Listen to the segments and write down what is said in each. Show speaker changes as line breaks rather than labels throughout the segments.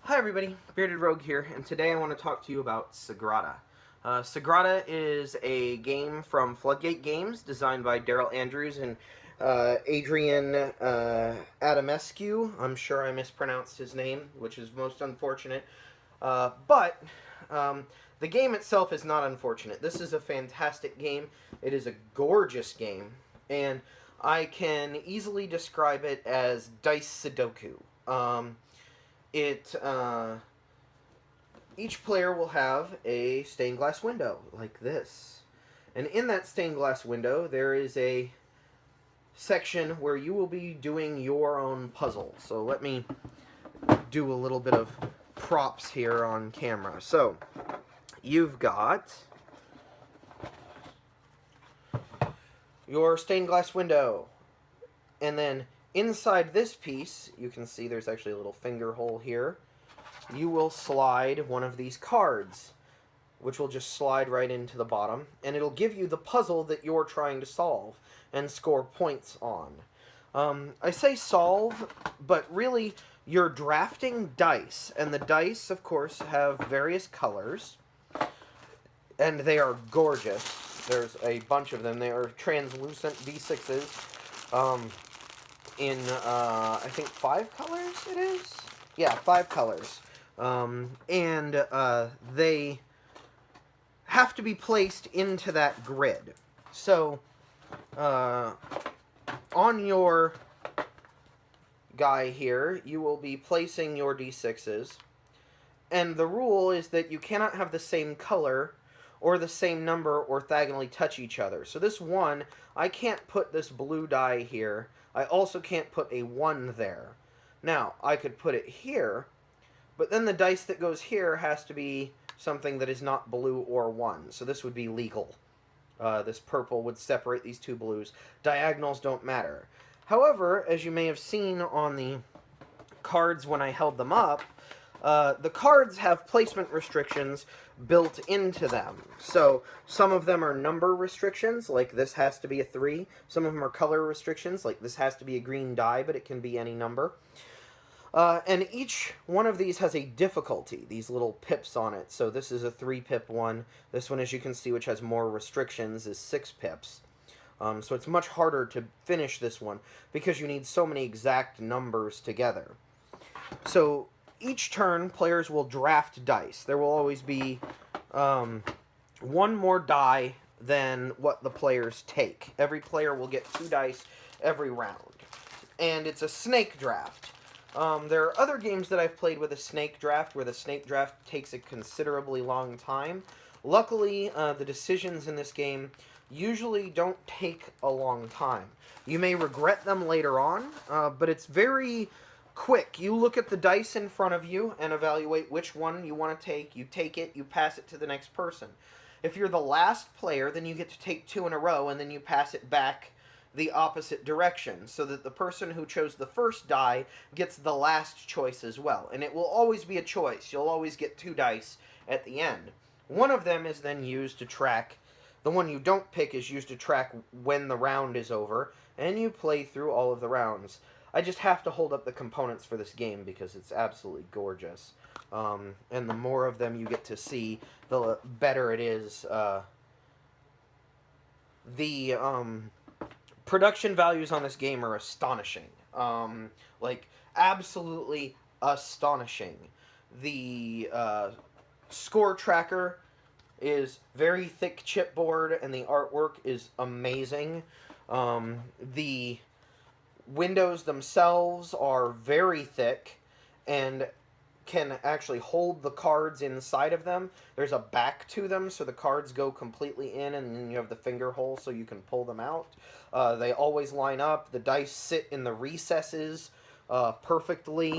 Hi everybody, Bearded Rogue here, and today I want to talk to you about Sagrada. Sagrada is a game from Floodgate Games, designed by Daryl Andrews and Adrian Adamescu. I'm sure I mispronounced his name, which is most unfortunate. But the game itself is not unfortunate. This is a fantastic game. It is a gorgeous game, and I can easily describe it as Dice Sudoku. It Each player will have a stained glass window like this, and in that stained glass window there is a section where you will be doing your own puzzle. So let me do a little bit of props here on camera. So you've got your stained glass window, and then inside this piece, you can see there's actually a little finger hole here. You will slide one of these cards, which will just slide right into the bottom, and it'll give you the puzzle that you're trying to solve and score points on. I say solve, but really you're drafting dice, and the dice, of course, have various colors, and they are gorgeous. There's a bunch of them. They are translucent D6s. In, I think 5 colors it is? Yeah, 5 colors. They have to be placed into that grid. So, on your guy here, you will be placing your D6s, and the rule is that you cannot have the same color or the same number orthogonally touch each other. So this 1, I can't put this blue die here. I also can't put a 1 there. Now, I could put it here, but then the dice that goes here has to be something that is not blue or 1. So this would be legal. This purple would separate these two blues. Diagonals don't matter. However, as you may have seen on the cards when I held them up, the cards have placement restrictions built into them. So some of them are number restrictions, like this has to be a 3. Some of them are color restrictions, like this has to be a green die, but it can be any number. And each one of these has a difficulty, these little pips on it. So this is a 3-pip one. This one, as you can see, which has more restrictions, is 6 pips. So it's much harder to finish this one because you need so many exact numbers together. So each turn, players will draft dice. There will always be one more die than what the players take. Every player will get 2 dice every round. And it's a snake draft. There are other games that I've played with a snake draft where the snake draft takes a considerably long time. Luckily, the decisions in this game usually don't take a long time. You may regret them later on, but it's very quick. You look at the dice in front of you and evaluate which one you want to take. You take it, you pass it to the next person. If you're the last player, then you get to take 2 in a row, and then you pass it back the opposite direction, so that the person who chose the first die gets the last choice as well. And it will always be a choice. You'll always get 2 dice at the end. One of them is then used to track, the one you don't pick is used to track when the round is over, and you play through all of the rounds. I just have to hold up the components for this game because it's absolutely gorgeous. And the more of them you get to see, the better it is. The production values on this game are astonishing. Like, absolutely astonishing. The score tracker is very thick chipboard, and the artwork is amazing. The windows themselves are very thick and can actually hold the cards inside of them. There's a back to them, so the cards go completely in, and then you have the finger hole so you can pull them out. They always line up. The dice sit in the recesses perfectly.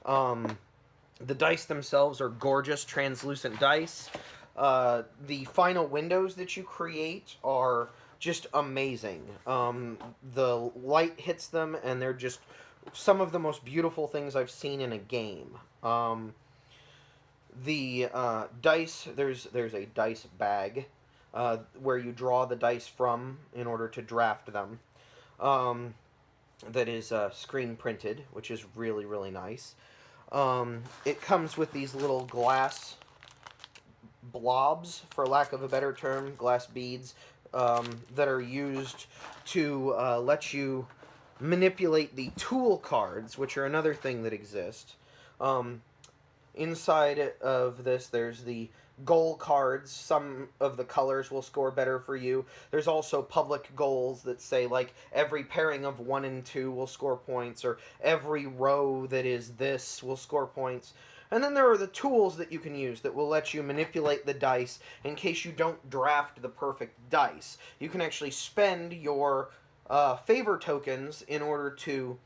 The dice themselves are gorgeous, translucent dice. The final windows that you create are just amazing. The light hits them, and they're just some of the most beautiful things I've seen in a game. The dice, there's a dice bag where you draw the dice from in order to draft them. That is screen printed, which is really, really nice. It comes with these little glass blobs, for lack of a better term, glass beads, that are used to let you manipulate the tool cards, which are another thing that exist. Um, Inside of this, there's the goal cards. Some of the colors will score better for you. There's also public goals that say, like, every pairing of 1 and 2 will score points, or every row that is this will score points. And then there are the tools that you can use that will let you manipulate the dice in case you don't draft the perfect dice. You can actually spend your favor tokens in order to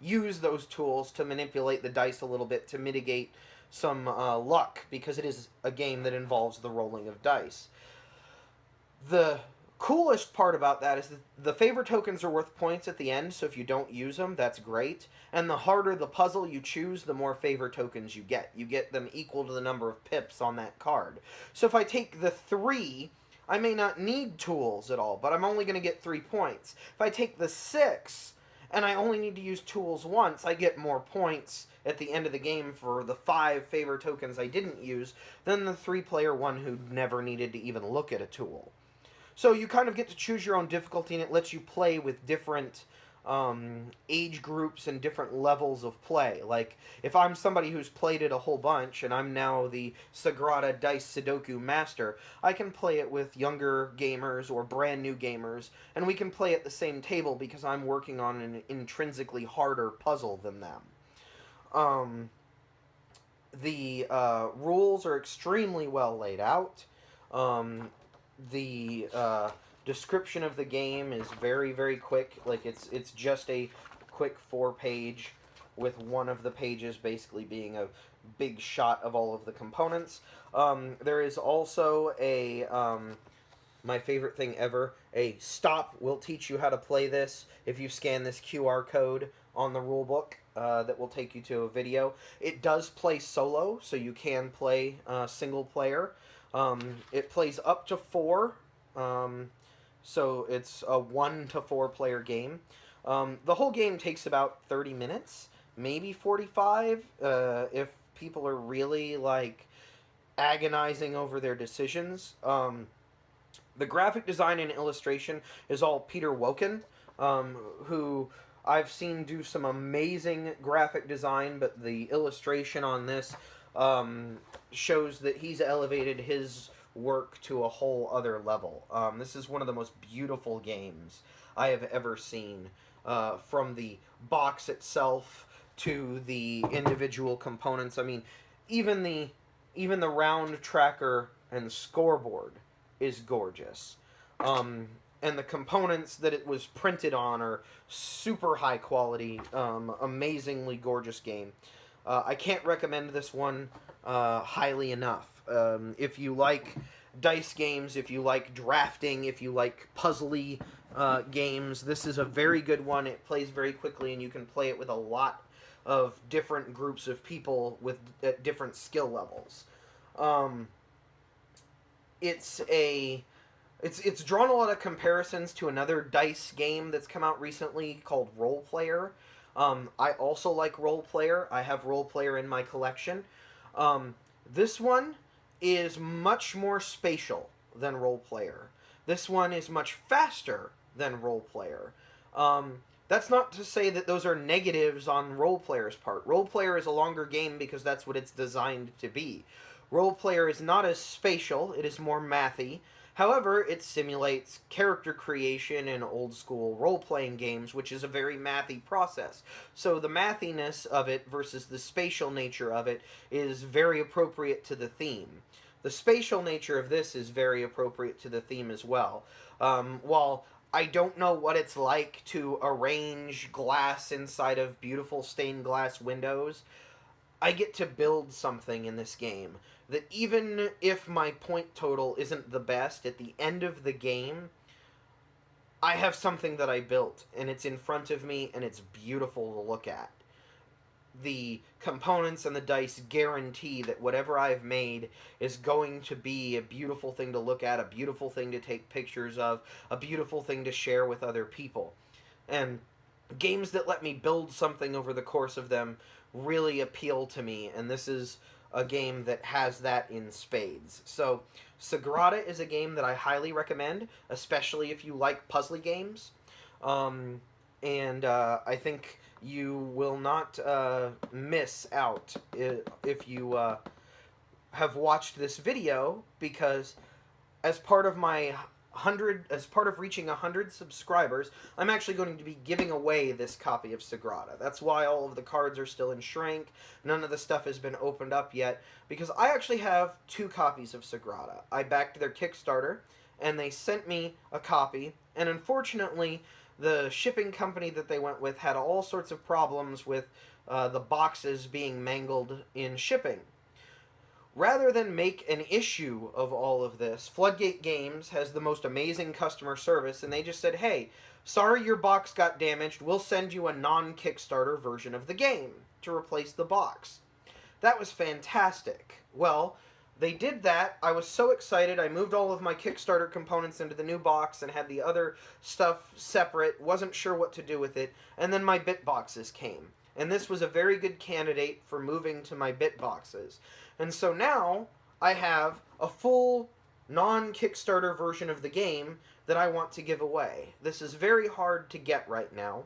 use those tools to manipulate the dice a little bit to mitigate some luck, because it is a game that involves the rolling of dice. The coolest part about that is that the favor tokens are worth points at the end, so if you don't use them, that's great. And the harder the puzzle you choose, the more favor tokens you get. You get them equal to the number of pips on that card. So if I take the 3, I may not need tools at all, but I'm only going to get 3 points. If I take the 6, and I only need to use tools once, I get more points at the end of the game for the 5 favor tokens I didn't use than the 3-player one who never needed to even look at a tool. So you kind of get to choose your own difficulty, and it lets you play with different age groups and different levels of play. Like, if I'm somebody who's played it a whole bunch, and I'm now the Sagrada Dice Sudoku Master, I can play it with younger gamers or brand new gamers, and we can play at the same table because I'm working on an intrinsically harder puzzle than them. The rules are extremely well laid out. The description of the game is very, very quick. Like, it's just a quick 4-page, with one of the pages basically being a big shot of all of the components. There is also a my favorite thing ever, a stop will teach you how to play this if you scan this QR code on the rulebook. That will take you to a video. It does play solo, so you can play single player. It plays up to 4, so it's a 1 to 4 player game. The whole game takes about 30 minutes, maybe 45, if people are really, like, agonizing over their decisions. The graphic design and illustration is all Peter Woken, who I've seen do some amazing graphic design, but the illustration on this shows that he's elevated his work to a whole other level. This is one of the most beautiful games I have ever seen, from the box itself to the individual components. I mean, even the round tracker and scoreboard is gorgeous. And the components that it was printed on are super high quality, amazingly gorgeous game. I can't recommend this one highly enough. If you like dice games, if you like drafting, if you like puzzly games, this is a very good one. It plays very quickly, and you can play it with a lot of different groups of people with at different skill levels. It's drawn a lot of comparisons to another dice game that's come out recently called Role Player. I also like Role Player. I have Role Player in my collection. This one is much more spatial than Role Player. This one is much faster than Role Player. That's not to say that those are negatives on Role Player's part. Role Player is a longer game because that's what it's designed to be. Role Player is not as spatial, it is more mathy. However, it simulates character creation in old-school role-playing games, which is a very mathy process. So the mathiness of it versus the spatial nature of it is very appropriate to the theme. The spatial nature of this is very appropriate to the theme as well. While I don't know what it's like to arrange glass inside of beautiful stained glass windows, I get to build something in this game that, even if my point total isn't the best, at the end of the game, I have something that I built, and it's in front of me, and it's beautiful to look at. The components and the dice guarantee that whatever I've made is going to be a beautiful thing to look at, a beautiful thing to take pictures of, a beautiful thing to share with other people. And games that let me build something over the course of them really appeal to me, and this is a game that has that in spades. So, Sagrada is a game that I highly recommend, especially if you like puzzly games. Um, and I think you will not miss out if you have watched this video, because as part of reaching 100 subscribers, I'm actually going to be giving away this copy of Sagrada. That's why all of the cards are still in shrink. None of the stuff has been opened up yet, because I actually have 2 copies of Sagrada. I backed their Kickstarter, and they sent me a copy, and unfortunately, the shipping company that they went with had all sorts of problems with the boxes being mangled in shipping. Rather than make an issue of all of this, Floodgate Games has the most amazing customer service, and they just said, hey, sorry your box got damaged, we'll send you a non-Kickstarter version of the game to replace the box. That was fantastic. Well, they did that. I was so excited. I moved all of my Kickstarter components into the new box and had the other stuff separate, wasn't sure what to do with it, and then my bit boxes came. And this was a very good candidate for moving to my bit boxes. And so now I have a full non-Kickstarter version of the game that I want to give away. This is very hard to get right now.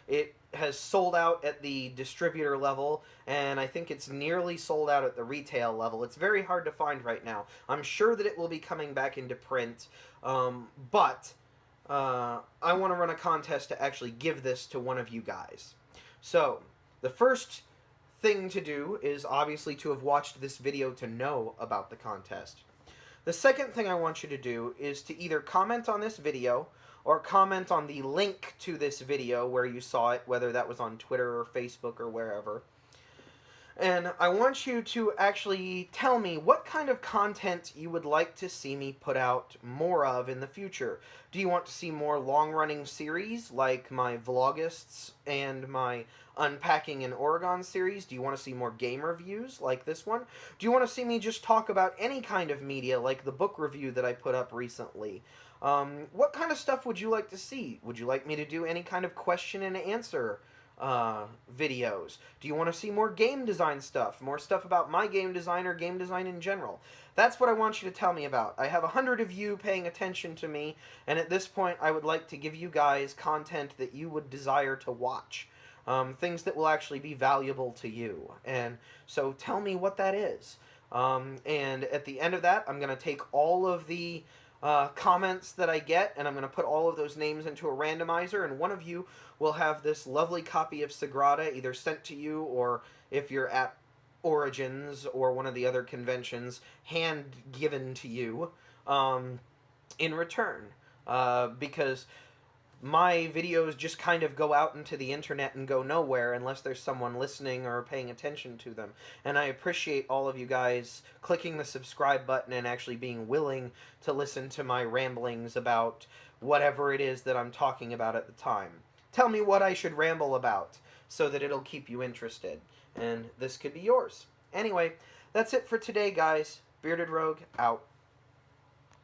It has sold out at the distributor level, and I think it's nearly sold out at the retail level. It's very hard to find right now. I'm sure that it will be coming back into print, but I want to run a contest to actually give this to one of you guys. So, the first thing to do is obviously to have watched this video to know about the contest. The second thing I want you to do is to either comment on this video or comment on the link to this video where you saw it, whether that was on Twitter or Facebook or wherever. And I want you to actually tell me what kind of content you would like to see me put out more of in the future. Do you want to see more long-running series like my Vlogists and my Unpacking in Oregon series? Do you want to see more game reviews like this one? Do you want to see me just talk about any kind of media like the book review that I put up recently? What kind of stuff would you like to see? Would you like me to do any kind of question and answer videos? Do you want to see more game design stuff? More stuff about my game design or game design in general? That's what I want you to tell me about. I have 100 of you paying attention to me, and at this point I would like to give you guys content that you would desire to watch. Things that will actually be valuable to you. And so tell me what that is. And at the end of that, I'm going to take all of the comments that I get, and I'm going to put all of those names into a randomizer, and one of you will have this lovely copy of Sagrada either sent to you, or if you're at Origins or one of the other conventions, hand-given to you in return. Because my videos just kind of go out into the internet and go nowhere unless there's someone listening or paying attention to them. And I appreciate all of you guys clicking the subscribe button and actually being willing to listen to my ramblings about whatever it is that I'm talking about at the time. Tell me what I should ramble about so that it'll keep you interested. And this could be yours. Anyway, that's it for today, guys. Bearded Rogue, out.